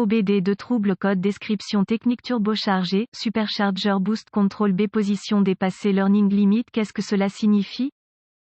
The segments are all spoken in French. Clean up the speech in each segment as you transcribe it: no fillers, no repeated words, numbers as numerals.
OBD de trouble code description technique turbochargé, supercharger boost control B position dépassée learning limit. Qu'est-ce que cela signifie?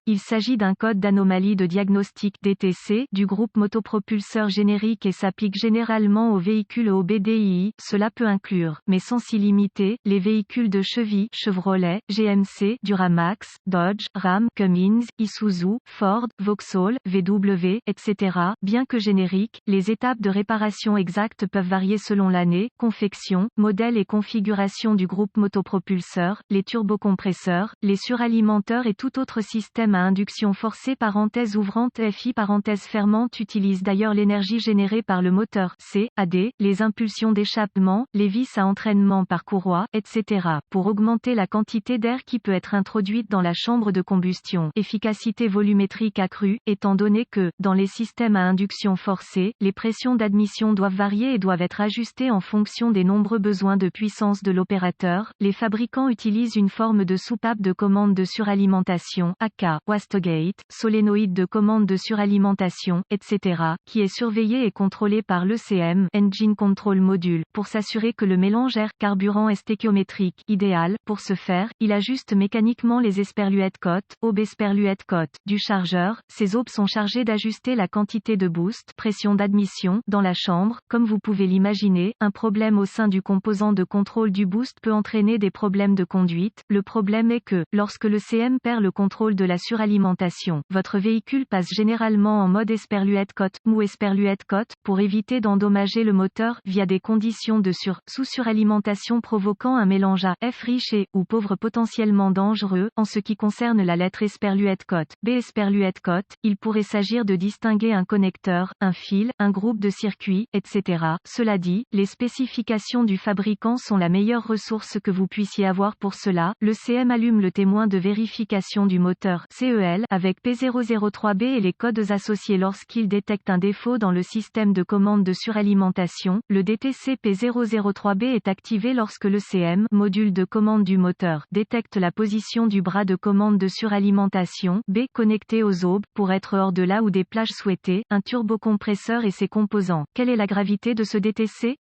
Il s'agit d'un code d'anomalie de diagnostic DTC du groupe motopropulseur générique et s'applique généralement aux véhicules OBDII. Cela peut inclure, mais sans s'y limiter, les véhicules de Chevy, Chevrolet, GMC, Duramax, Dodge, Ram, Cummins, Isuzu, Ford, Vauxhall, VW, etc. Bien que génériques, les étapes de réparation exactes peuvent varier selon l'année, confection, modèle et configuration du groupe motopropulseur, les turbocompresseurs, les suralimenteurs et tout autre système à induction forcée parenthèse ouvrante FI parenthèse fermante utilise d'ailleurs l'énergie générée par le moteur CAD, les impulsions d'échappement, les vis à entraînement par courroie, etc. pour augmenter la quantité d'air qui peut être introduite dans la chambre de combustion. Efficacité volumétrique accrue, étant donné que, dans les systèmes à induction forcée, les pressions d'admission doivent varier et doivent être ajustées en fonction des nombreux besoins de puissance de l'opérateur, les fabricants utilisent une forme de soupape de commande de suralimentation, AK, wastegate, solénoïde de commande de suralimentation, etc., qui est surveillé et contrôlé par l'ECM, Engine Control Module, pour s'assurer que le mélange air-carburant est stéchiométrique, idéal. Pour ce faire, il ajuste mécaniquement les esperluettes cotes, aubes esperluettes cotes, du chargeur. Ces aubes sont chargées d'ajuster la quantité de boost, pression d'admission, dans la chambre. Comme vous pouvez l'imaginer, un problème au sein du composant de contrôle du boost peut entraîner des problèmes de conduite. Le problème est que, lorsque l'ECM perd le contrôle de la suralimentation, votre véhicule passe généralement en mode esperluette cote, mou esperluette cote, pour éviter d'endommager le moteur, via des conditions de sous-suralimentation provoquant un mélange à F riche et, ou pauvre potentiellement dangereux. En ce qui concerne la lettre esperluette cote, B esperluette cote, il pourrait s'agir de distinguer un connecteur, un fil, un groupe de circuits, etc. Cela dit, les spécifications du fabricant sont la meilleure ressource que vous puissiez avoir pour cela. Le CM allume le témoin de vérification du moteur CEL avec P003B et les codes associés lorsqu'il détecte un défaut dans le système de commande de suralimentation. Le DTC P003B est activé lorsque le CM, module de commande du moteur, détecte la position du bras de commande de suralimentation B connecté aux aubes, pour être hors de là ou des plages souhaitées, un turbocompresseur et ses composants. Quelle est la gravité de ce DTC?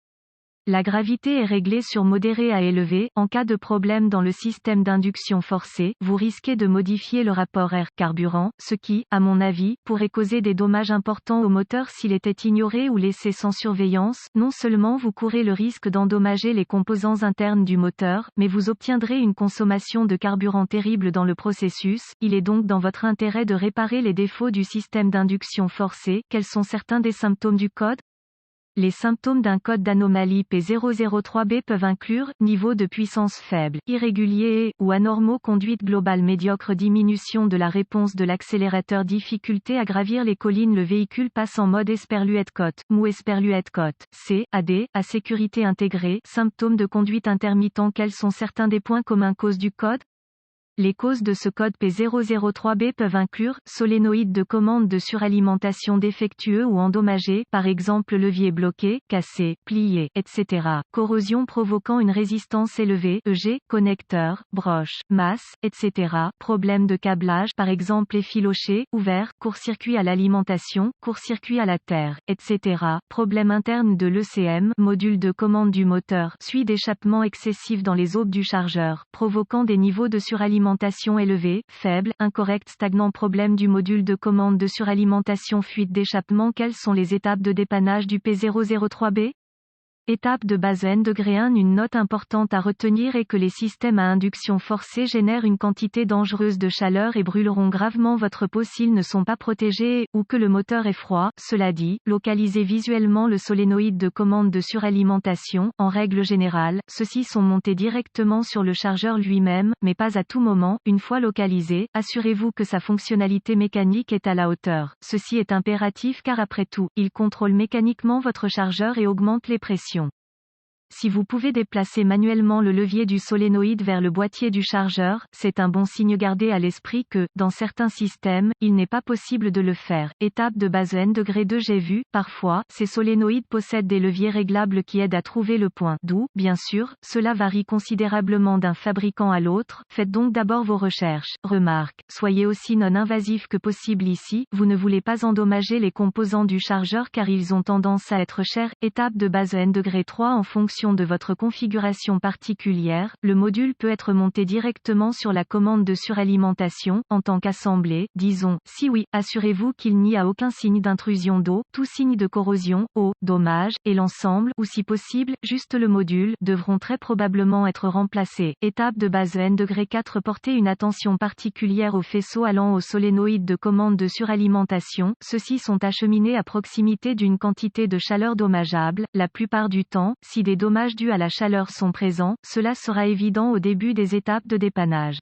La gravité est réglée sur modéré à élevé. En cas de problème dans le système d'induction forcée, vous risquez de modifier le rapport air-carburant, ce qui, à mon avis, pourrait causer des dommages importants au moteur s'il était ignoré ou laissé sans surveillance. Non seulement vous courez le risque d'endommager les composants internes du moteur, mais vous obtiendrez une consommation de carburant terrible dans le processus. Il est donc dans votre intérêt de réparer les défauts du système d'induction forcée. Quels sont certains des symptômes du code? Les symptômes d'un code d'anomalie P003B peuvent inclure, niveau de puissance faible, irrégulier et, ou anormaux, conduite globale médiocre, diminution de la réponse de l'accélérateur, difficulté à gravir les collines, le véhicule passe en mode esperluette cote, mou esperluette cote, CAD, à sécurité intégrée, symptômes de conduite intermittent. Quels sont certains des points communs causes du code? Les causes de ce code P003B peuvent inclure, solénoïde de commande de suralimentation défectueux ou endommagé, par exemple levier bloqué, cassé, plié, etc. Corrosion provoquant une résistance élevée, EG, connecteur, broche, masse, etc. Problème de câblage, par exemple effiloché, ouvert, court-circuit à l'alimentation, court-circuit à la terre, etc. Problème interne de l'ECM, module de commande du moteur, suie d'échappement excessif dans les aubes du chargeur, provoquant des niveaux de suralimentation élevés, faibles, incorrects, stagnants. Problème du module de commande de suralimentation, fuite d'échappement. Quelles sont les étapes de dépannage du P003B? Étape de base N°1. Une note importante à retenir est que les systèmes à induction forcée génèrent une quantité dangereuse de chaleur et brûleront gravement votre peau s'ils ne sont pas protégés ou que le moteur est froid. Cela dit, localisez visuellement le solénoïde de commande de suralimentation. En règle générale, ceux-ci sont montés directement sur le chargeur lui-même, mais pas à tout moment. Une fois localisé, assurez-vous que sa fonctionnalité mécanique est à la hauteur. Ceci est impératif car après tout, il contrôle mécaniquement votre chargeur et augmente les pressions. Si vous pouvez déplacer manuellement le levier du solénoïde vers le boîtier du chargeur, c'est un bon signe. Gardez à l'esprit que, dans certains systèmes, il n'est pas possible de le faire. Étape de base N°2. J'ai vu, parfois, ces solénoïdes possèdent des leviers réglables qui aident à trouver le point. D'où, bien sûr, cela varie considérablement d'un fabricant à l'autre. Faites donc d'abord vos recherches. Remarque, soyez aussi non invasif que possible ici, vous ne voulez pas endommager les composants du chargeur car ils ont tendance à être chers. Étape de base N°3. En fonction de votre configuration particulière, le module peut être monté directement sur la commande de suralimentation, en tant qu'assemblée, disons. Si oui, assurez-vous qu'il n'y a aucun signe d'intrusion d'eau, tout signe de corrosion, eau, dommage, et l'ensemble, ou si possible, juste le module, devront très probablement être remplacés. Étape de base N°4. Portez une attention particulière aux faisceaux allant au solénoïde de commande de suralimentation, ceux-ci sont acheminés à proximité d'une quantité de chaleur dommageable. La plupart du temps, si des dommages dus à la chaleur sont présents, cela sera évident au début des étapes de dépannage.